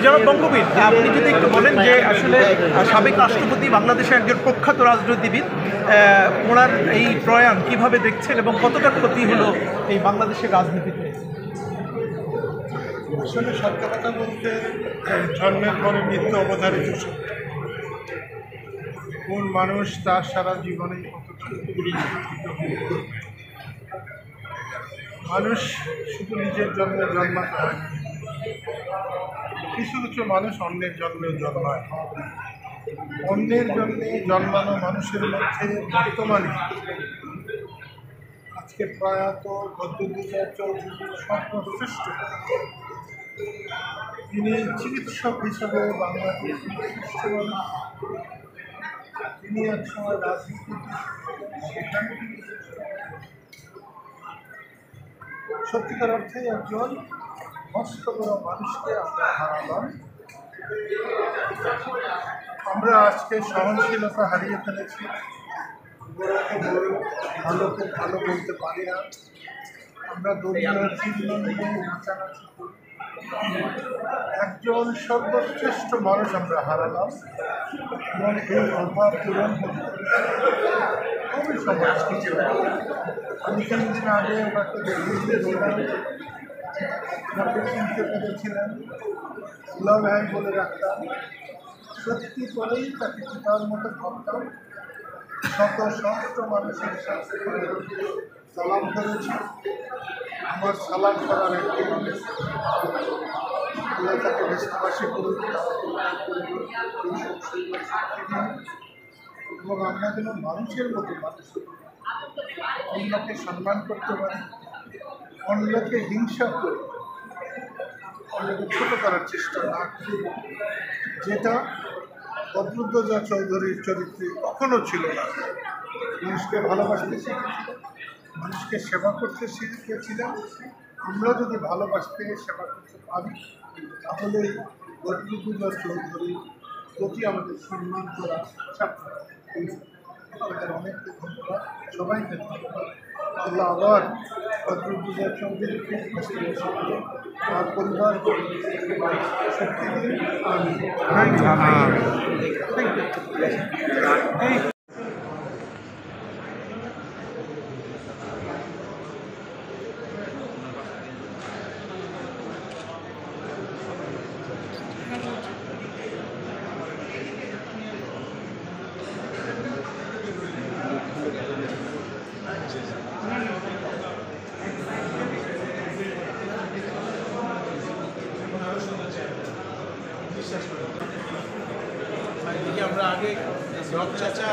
জনাব বঙ্গবীর, আপনি যদি একটু বলেন যে আসলে সাবেক রাষ্ট্রপতি বাংলাদেশের একজন প্রখ্যাত রাজনীতিবিদ, ওনার এই প্রয়াণ কিভাবে দেখছেন এবং কতটা ক্ষতি হলো এই বাংলাদেশের রাজনীতিতে? আসলে সত্য কথা বলতে জন্মের পরে মৃত্যু অবধারিত সত্য। কোন মানুষ তার সারা জীবনে মানুষ শুধু নিজের জন্মে জন্মাতে হয়, কিছু কিছু মানুষ অন্যের জন্মেও জন্মায়। অন্যের জন্মে জন্মানো মানুষের মধ্যে বর্তমানে আজকে প্রয়াত বদরুদ্দোজা চৌধুরী সর্বশ্রেষ্ঠ। তিনি চিকিৎসক হিসেবে বাংলাদেশের শ্রেষ্ঠ মানুষ। তিনি একসময় রাজনীতি সেখানে সত্যিকার অর্থে একজন মস্ত বড় মানুষকে আমরা হারালাম। আমরা আজকে সহনশীলতা হারিয়ে ফেলেছি। ভালোকে ভালো বলতে পারি না। আমরা দলীয় চিহ্ন নিয়ে নাচানাচি করি। একজন সর্বশ্রেষ্ঠ মানুষ আমরা হারালাম এবং এই অভাব পূরণ খুবই সময়। আমি কিছুদিন আগে ওনাকে দেখতে ওনাকে চিনতে পেরেছিলেন, লভ হ্যান্ড বলে রাখতাম। সত্যি করেই তাকে পিতার মতো ভাবতাম। শত সহস্র মানুষের সাথে সালাম করেছি। আমার সালাম করার একটি মানুষ তাকে দেশবাসী করুন এবং আমরা যেন মানুষের মতো মানুষ অন্যকে সম্মান করতে পারি, অন্যকে হিংসা করে অন্যকে ছোট করার চেষ্টা না করি, যেটা বদরুদ্দোজা চৌধুরীর চরিত্রে কখনো ছিল না। মানুষকে ভালোবাসতে শিখেছিলেন, মানুষকে সেবা করতে শিখেছিলেন। আমরা যদি ভালোবাসতে সেবা করতে পারি তাহলে বদরুদ্দোজা চৌধুরীর প্রতি আমাদের সম্মান করা আমাদের অনেককে ধন্যবাদ, সবাইকে ধন্যবাদ। আল্লাহ আবার বদরুদ্দোজা চৌধুরীকে তার পরিবার শক্তি দিন। আমরা আগে চাচা